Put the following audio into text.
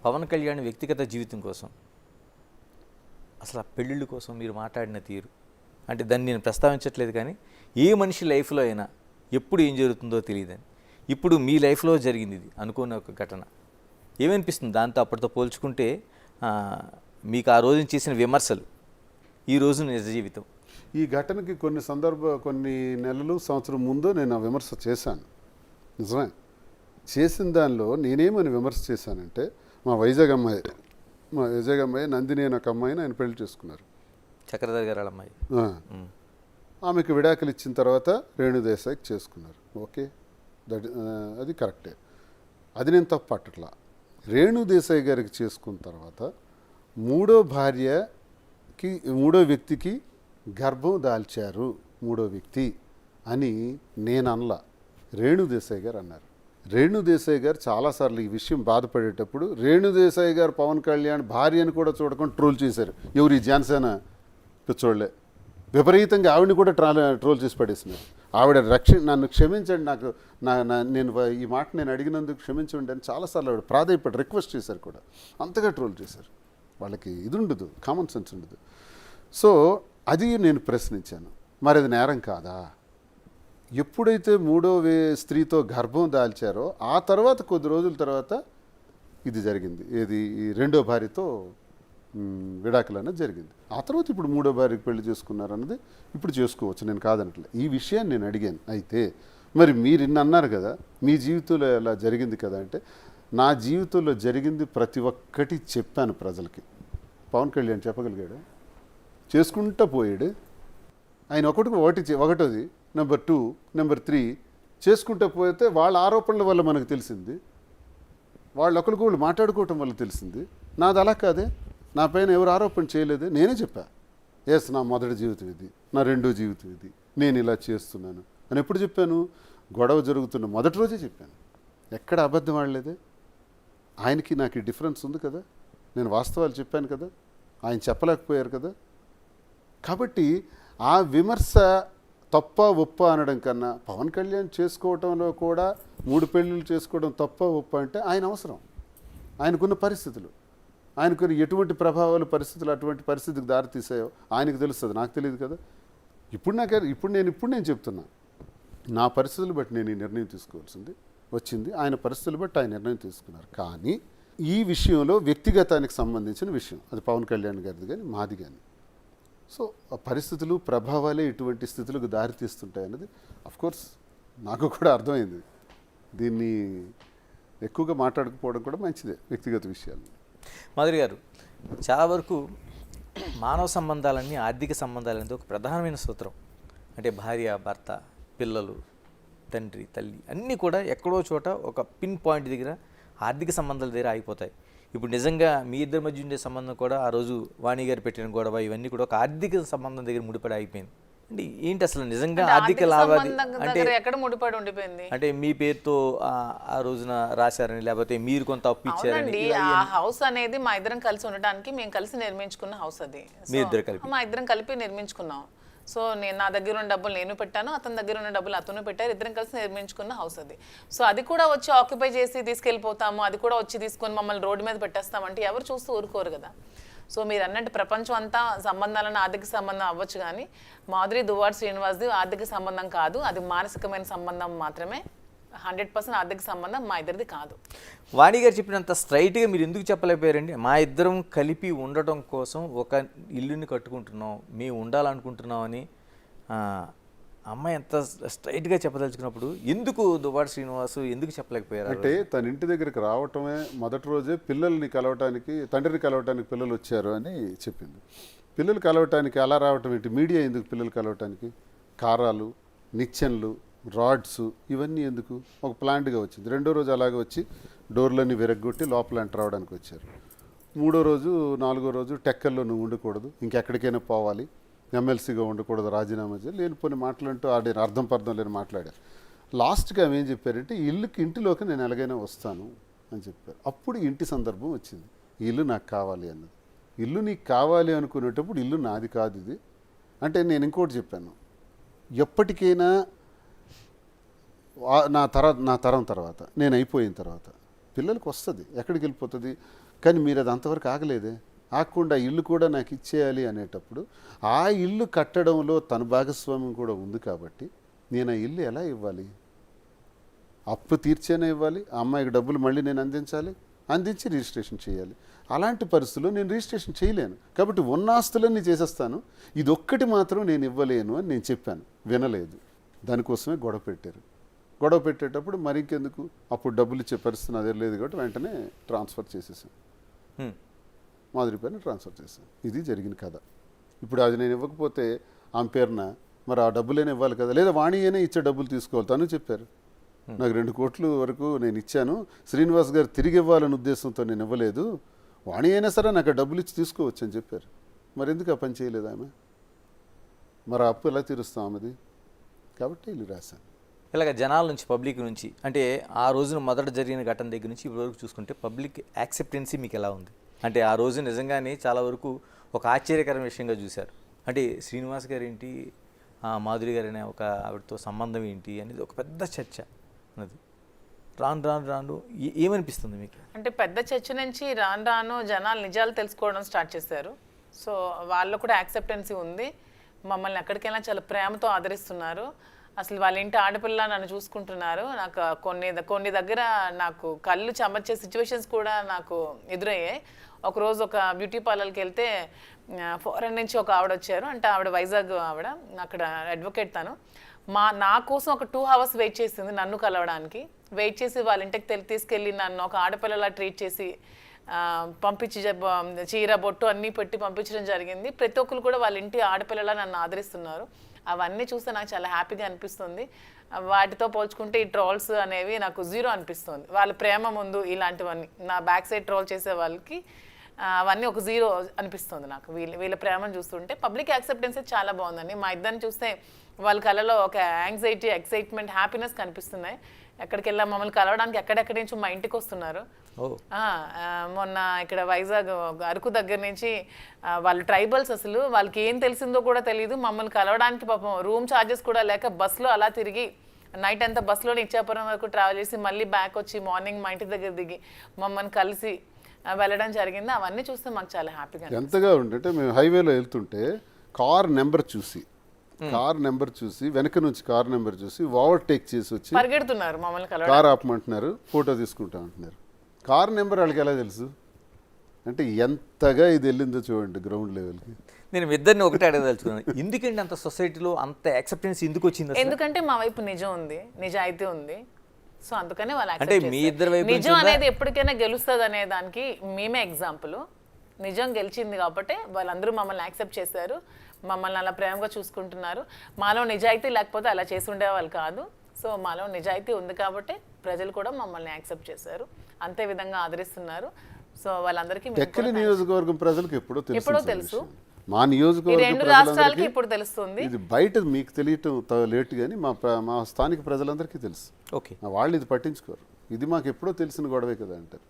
పవన్ కళ్యాణ్ వ్యక్తిగత జీవితం కోసం అసలు ఆ పెళ్ళిళ్ళ కోసం మీరు మాట్లాడిన తీరు అంటే దాన్ని నేను ప్రస్తావించట్లేదు, కానీ ఏ మనిషి లైఫ్లో అయినా ఎప్పుడు ఏం జరుగుతుందో తెలియదని, ఇప్పుడు మీ లైఫ్లో జరిగింది ఇది అనుకోని ఒక ఘటన. ఏమనిపిస్తుంది దాంతో అప్పటితో పోల్చుకుంటే? మీకు ఆ రోజున చేసిన విమర్శలు, ఈ రోజు నిజ జీవితం. ఈ ఘటనకి కొన్ని నెలలు సంవత్సరం ముందు నేను ఆ విమర్శ చేశాను. నిజమే, చేసిన దానిలో నేనేమని విమర్శ చేశానంటే, మా వైజాగ్ అమ్మాయి నందిని అనే ఒక అమ్మాయిని ఆయన పెళ్లి చేసుకున్నారు, చక్రధర్ గారు అమ్మాయి. ఆమెకు విడాకులు ఇచ్చిన తర్వాత రేణుదేశాయికి చేసుకున్నారు. ఓకే, అది కరెక్టే, అది నేను తప్పు పట్టట్లా. రేణుదేశాయి గారికి చేసుకున్న తర్వాత మూడో వ్యక్తికి గర్భం దాల్చారు మూడో వ్యక్తి అని నేను అనలా, రేణుదేశాయి గారు అన్నారు. రేణుదేశాయి గారు చాలాసార్లు ఈ విషయం బాధపడేటప్పుడు రేణుదేశాయి గారు పవన్ కళ్యాణ్ భార్యను కూడా చూడకుండా ట్రోల్ చేశారు. ఎవరు? ఈ జనసేన పిచ్చోళ్లే విపరీతంగా ఆవిడని కూడా ట్రోల్ చేసి పడేసినారు. ఆవిడ నన్ను క్షమించండి, నేను ఈ మాట నేను అడిగినందుకు క్షమించండి అని చాలాసార్లు ఆవిడ ప్రాధాయపడి రిక్వెస్ట్ చేశారు కూడా. అంతగా ట్రోల్ చేశారు. వాళ్ళకి ఇది ఉండదు, కామన్ సెన్స్ ఉండదు. సో అది నేను ప్రశ్నించాను, మరి అది నేరం కాదా? ఎప్పుడైతే మూడో స్త్రీతో గర్భం దాల్చారో ఆ తర్వాత కొద్ది రోజుల తర్వాత ఇది జరిగింది. ఏది? ఈ రెండో భార్యతో విడాకులు అనేది జరిగింది. ఆ తర్వాత ఇప్పుడు మూడో భార్యకి పెళ్లి చేసుకున్నారు అన్నది ఇప్పుడు చేసుకోవచ్చు, నేను కాదనట్లే. ఈ విషయాన్ని నేను అడిగాను. అయితే మరి మీరు ఇన్ని అన్నారు కదా, మీ జీవితంలో ఎలా జరిగింది కదా అంటే, నా జీవితంలో జరిగింది ప్రతి ఒక్కటి చెప్పాను ప్రజలకి. పవన్ కళ్యాణ్ చెప్పగలిగాడు? చేసుకుంటూ పోయాడు ఆయన. ఒకటోది నెంబర్ 2, నెంబర్ 3 చేసుకుంటూ పోతే వాళ్ళ ఆరోపణల వల్ల మనకు తెలిసింది, వాళ్ళు ఒకరికొకళ్ళు మాట్లాడుకోవటం వల్ల తెలిసింది. నాది అలా కాదే, నా పైన ఎవరు ఆరోపణ చేయలేదే, నేనే చెప్పా. ఎస్, నా మొదటి జీవితం ఇది, నా రెండో జీవితం ఇది, నేను ఇలా చేస్తున్నాను అని ఎప్పుడు చెప్పాను? గొడవ జరుగుతున్న మొదటి రోజే చెప్పాను. ఎక్కడ అబద్ధం ఆడలేదే. ఆయనకి నాకు ఈ డిఫరెన్స్ ఉంది కదా, నేను వాస్తవాలు చెప్పాను కదా, ఆయన చెప్పలేకపోయారు కదా. కాబట్టి ఆ విమర్శ తప్ప ఒప్ప అనడం కన్నా, పవన్ కళ్యాణ్ చేసుకోవటంలో కూడా 3 పెళ్ళిళ్ళు చేసుకోవడం తప్ప ఒప్ప అంటే ఆయన అవసరం, ఆయనకున్న పరిస్థితులు, ఆయనకున్న ఎటువంటి ప్రభావాలు పరిస్థితులు అటువంటి పరిస్థితికి దారితీసాయో ఆయనకు తెలుస్తుంది, నాకు తెలియదు కదా. ఇప్పుడు నేను చెప్తున్నా, నా పరిస్థితులు బట్టి నేను ఈ నిర్ణయం తీసుకోవాల్సింది వచ్చింది, ఆయన పరిస్థితులు బట్టి ఆయన నిర్ణయం తీసుకున్నారు. కానీ ఈ విషయంలో వ్యక్తిగతానికి సంబంధించిన విషయం, అది పవన్ కళ్యాణ్ గారిది కానీ మాది కానీ. సో ఆ పరిస్థితులు ప్రభావాలే ఇటువంటి స్థితులకు దారితీస్తుంటాయి అన్నది అఫ్కోర్స్ నాకు కూడా అర్థమైంది. దీన్ని ఎక్కువగా మాట్లాడకపోవడం కూడా మంచిదే, వ్యక్తిగత విషయాలు. మాధురి గారు, చాలా వరకు మానవ సంబంధాలన్నీ ఆర్థిక సంబంధాలనేది ఒక ప్రధానమైన సూత్రం. అంటే భార్య, భర్త, పిల్లలు, తండ్రి, తల్లి అన్నీ కూడా ఎక్కడో చోట ఒక పిన్ పాయింట్ దగ్గర ఆర్థిక సంబంధాల దగ్గర ఆగిపోతాయి. ఇప్పుడు నిజంగా మీ ఇద్దరి మధ్య ఉండే సంబంధం కూడా ఆ రోజు వాణి గారు పెట్టిన గొడవ ఇవన్నీ కూడా ఒక ఆర్థిక సంబంధం దగ్గర ముడిపడి ఆగిపోయింది. అంటే ఏంటి అసలు నిజంగా ఆర్థిక లావాదేవీ అంటే ఎక్కడ ముడిపడి ఉండిపోయింది? అంటే మీ పేరుతో ఆ రోజున రాశారని, లేకపోతే మీరు కొంత అప్పు ఇచ్చారని. ఆ హౌస్ అనేది మా ఇద్దరం కలిసి ఉండడానికి మేము కలిసి నిర్మించుకున్న హౌస్ అది. మా ఇద్దరం కలిపి నిర్మించుకున్నాం. సో నా దగ్గర ఉన్న డబ్బులు నేను పెట్టాను, అతని దగ్గర ఉన్న డబ్బులు అతను పెట్టారు, ఇద్దరం కలిసి నిర్మించుకున్న హౌస్ అది. సో అది కూడా వచ్చి ఆక్యుపై చేసి తీసుకెళ్ళిపోతాము, అది కూడా వచ్చి తీసుకొని మమ్మల్ని రోడ్డు మీద పెట్టేస్తామంటే ఎవరు చూస్తూ ఊరుకోరు కదా. సో మీరు అన్నట్టు ప్రపంచం అంతా సంబంధాలను ఆర్థిక సంబంధం అవ్వచ్చు, కానీ మాధురి దువ్వాడ శ్రీనివాస్ది ఆర్థిక సంబంధం కాదు, అది మానసికమైన సంబంధం మాత్రమే. 100% ఆర్థిక సంబంధం మా ఇద్దరిది కాదు. వాణి గారు చెప్పినంత స్ట్రైట్గా మీరు ఎందుకు చెప్పలేకపోయారండి? మా ఇద్దరం కలిపి ఉండటం కోసం ఒక ఇల్లుని కట్టుకుంటున్నాం, మేము ఉండాలనుకుంటున్నాం అని అమ్మాయి ఎంత స్ట్రైట్గా చెప్పదలుచుకున్నప్పుడు ఎందుకు దువ్వాడ శ్రీనివాసు ఎందుకు చెప్పలేకపోయారు? అంటే తన ఇంటి దగ్గరికి రావటమే మొదటి రోజే పిల్లల్ని కలవటానికి, తండ్రిని కలవటానికి పిల్లలు వచ్చారు అని చెప్పింది. పిల్లలు కలవటానికి అలా రావటం ఏంటి? మీడియా ఎందుకు పిల్లలు కలవటానికి? కారాలు, నిచ్చెన్లు, రాడ్స్ ఇవన్నీ ఎందుకు? ఒక ప్లాంట్గా వచ్చింది. రెండో రోజు అలాగే వచ్చి డోర్లన్నీ విరగ్గొట్టి లోపల ఎంటర్ అవడానికి వచ్చారు. మూడో రోజు, నాలుగో రోజు టెక్కల్లో నువ్వు ఉండకూడదు, ఇంకెక్కడికైనా పోవాలి, ఎమ్మెల్సీగా ఉండకూడదు, రాజీనామా చేయాలి, లేనిపోని మాటలంటూ అర్థం పర్థం లేని మాట్లాడారు. లాస్ట్గా ఆమె ఏం చెప్పారంటే, ఇంటిలోకి నేను ఎలాగైనా వస్తాను అని చెప్పారు. అప్పుడు ఇంటి సందర్భం వచ్చింది, ఈ ఇల్లు నాకు కావాలి అన్నది. ఇల్లు నీకు కావాలి అనుకునేటప్పుడు ఇల్లు నాది కాదు ఇది అంటే. నేను ఇంకోటి చెప్పాను, ఎప్పటికైనా నా తరం తర్వాత, నేను అయిపోయిన తర్వాత పిల్లలకు వస్తుంది, ఎక్కడికి వెళ్ళిపోతుంది. కానీ మీరు అది అంతవరకు ఆగలేదే, ఆగకుండా ఇల్లు కూడా నాకు ఇచ్చేయాలి అనేటప్పుడు ఆ ఇల్లు కట్టడంలో తన భాగస్వామ్యం కూడా ఉంది కాబట్టి నేను ఆ ఇల్లు ఎలా ఇవ్వాలి? అప్పు తీర్చేనే ఇవ్వాలి, ఆ అమ్మాయికి డబ్బులు మళ్ళీ నేను అందించి రిజిస్ట్రేషన్ చేయాలి. అలాంటి పరిస్థితుల్లో నేను రిజిస్ట్రేషన్ చేయలేను కాబట్టి ఉన్న ఆస్తులన్నీ చేసేస్తాను, ఇది ఒక్కటి మాత్రం నేను ఇవ్వలేను అని నేను చెప్పాను. వినలేదు, దానికోసమే గొడవ పెట్టారు. గొడవ పెట్టేటప్పుడు మరి ఇంకెందుకు, అప్పుడు డబ్బులు ఇచ్చే పరిస్థితి అదే లేదు కాబట్టి వెంటనే ట్రాన్స్ఫర్ చేసేసాను, మాధురి పేరున ట్రాన్స్ఫర్ చేశాను. ఇది జరిగిన కథ. ఇప్పుడు అది నేను ఇవ్వకపోతే ఆమె పేరున మరి ఆ డబ్బులేనే ఇవ్వాలి కదా, లేదా వాణియేనే ఇచ్చే డబ్బులు తీసుకోవాలి. తను చెప్పారు నాకు 2 కోట్ల వరకు నేను ఇచ్చాను, శ్రీనివాస్ గారు తిరిగి ఇవ్వాలనే ఉద్దేశంతో నేను ఇవ్వలేదు, వాణి అయినా సరే నాకు ఆ డబ్బులు ఇచ్చి తీసుకోవచ్చు అని చెప్పారు. మరి ఎందుకు ఆ పని చేయలేదు ఆమె? మరి ఆ అప్పు ఎలా తీరుస్తాం ఆమెది? కాబట్టి ఇల్లు రాశాను. ఇలాగ జనాల నుంచి, పబ్లిక్ నుంచి, అంటే ఆ రోజున మొదట జరిగిన ఘటన దగ్గర నుంచి ఇప్పటివరకు చూసుకుంటే పబ్లిక్ యాక్సెప్టెన్సీ మీకు ఎలా ఉంది? అంటే ఆ రోజు నిజంగానే చాలా వరకు ఒక ఆశ్చర్యకరమైన విషయంగా చూశారు. అంటే శ్రీనివాస్ గారు ఏంటి, మాధురి గారు అనే ఒక ఆవిడతో సంబంధం ఏంటి అనేది ఒక పెద్ద చర్చ అన్నది. రాను ఏమనిపిస్తుంది మీకు? అంటే పెద్ద చర్చ నుంచి రాను జనాలు నిజాలు తెలుసుకోవడం స్టార్ట్ చేశారు. సో వాళ్ళు కూడా యాక్సెప్టెన్సీ ఉంది, మమ్మల్ని ఎక్కడికైనా చాలా ప్రేమతో ఆదరిస్తున్నారు. అసలు వాళ్ళ ఇంటి ఆడపిల్ల నన్ను చూసుకుంటున్నారు. నాకు కొన్ని దగ్గర నాకు కళ్ళు చెమర్చే సిచ్యువేషన్స్ కూడా నాకు ఎదురయ్యాయి. ఒకరోజు ఒక బ్యూటీ పార్లర్కి వెళ్తే ఫారెన్ నుంచి ఒక ఆవిడ వచ్చారు. అంటే ఆవిడ వైజాగ్ ఆవిడ, అక్కడ అడ్వకేట్ తను. నా కోసం ఒక 2 hours వెయిట్ చేసింది నన్ను కలవడానికి. వెయిట్ చేసి వాళ్ళ ఇంటికి తీసుకెళ్ళి నన్ను ఒక ఆడపిల్లలా ట్రీట్ చేసి పంపించి చీర బొట్టు అన్నీ పెట్టి పంపించడం జరిగింది. ప్రతి ఒక్కరు కూడా వాళ్ళ ఇంటి ఆడపిల్లలా నన్ను ఆదరిస్తున్నారు. అవన్నీ చూస్తే నాకు చాలా హ్యాపీగా అనిపిస్తుంది. వాటితో పోల్చుకుంటే ఈ ట్రోల్స్ అనేవి నాకు 0 అనిపిస్తుంది. వాళ్ళ ప్రేమ ముందు ఇలాంటివన్నీ నా బ్యాక్ సైడ్ ట్రోల్ చేసే వాళ్ళకి అవన్నీ ఒక 0 అనిపిస్తుంది నాకు. వీళ్ళ ప్రేమను చూస్తుంటే పబ్లిక్ యాక్సెప్టెన్స్ చాలా బాగుందండి. మా ఇద్దరిని చూస్తే వాళ్ళ కళలో ఒక యాంగ్జైటీ, ఎక్సైట్మెంట్, హ్యాపీనెస్ కనిపిస్తున్నాయి. ఎక్కడికి వెళ్ళా మమ్మల్ని కలవడానికి ఎక్కడెక్కడి నుంచి మా ఇంటికి వస్తున్నారు. మొన్న ఇక్కడ వైజాగ్ అరకు దగ్గర నుంచి వాళ్ళు ట్రైబల్స్, అసలు వాళ్ళకి ఏం తెలిసిందో కూడా తెలియదు, మమ్మల్ని కలవడానికి పాపం రూమ్ ఛార్జెస్ కూడా లేక బస్సులో అలా తిరిగి నైట్ అంతా బస్సులోనే ఇచ్చాపురం వరకు ట్రావెల్ చేసి మళ్ళీ బ్యాక్ వచ్చి మార్నింగ్ మా ఇంటి దగ్గర దిగి మమ్మల్ని కలిసి వెళ్ళడం జరిగింది. అవన్నీ చూస్తే మాకు చాలా హ్యాపీగా ఎంతగా ఉంటే మేము హైవేలో వెళ్తుంటే కార్ నెంబర్ చూసి వెనక నుంచి కార్ నెంబర్ చూసి ఓవర్టేక్ చేసి వచ్చి పరిగెడుతున్నారు, మమ్మల్ని కార్ ఆపమంటున్నారు, ఫోటో తీసుకుంటా అంటున్నారు. కార్ నెంబర్ వాళ్ళకి ఎలా తెలుసు అంటే ఎంతగా ఇది వెళ్ళిందో చూడండి గ్రౌండ్ లెవెల్కి. నేను ఇద్దరిని ఒకటే అడగదలుచుకున్నాను, ఎందుకంటే అంత సొసైటీలో అంత యాక్సెప్టెన్స్ ఎందుకు వచ్చింది? ఎందుకంటే మా వైపు నిజం ఉంది, నిజాయితీ ఉంది. సో అందుకనే వాళ్ళు అంటే మీ ఇద్దరు వైపు నిజం అనేది ఎప్పటికైనా గెలుస్తుంది అనే దానికి మేమే ఎగ్జాంపుల్. నిజం గెలిచింది కాబట్టి వాళ్ళందరూ మమ్మల్ని యాక్సెప్ట్ చేశారు, మమ్మల్ని అలా ప్రేమగా చూసుకుంటున్నారు. మాలో నిజాయితీ లేకపోతే అలా చేసి ఉండేవాళ్ళు కాదు. సో మాలో నిజాయితీ ఉంది కాబట్టి ప్రజలు కూడా మమ్మల్ని యాక్సెప్ట్ చేశారు, అంతే విధంగా ఆదరిస్తున్నారు. సో వాళ్ళందరికీ టెక్కలి నియోజకవర్గం ప్రజలకు ఎప్పుడో తెలుసు, మా 2 నియోజకవర్గం రాష్ట్రాలకి ఇప్పుడు తెలుస్తుంది. ఇది బయట మీకు తెలియటం లేట్ కానీ మా స్థానిక ప్రజలందరికీ తెలుసు. ఓకే, వాళ్ళు ఇది పట్టించుకోరు, ఇది మాకు ఎప్పుడో తెలిసిన గొడవే కదా అంటారు.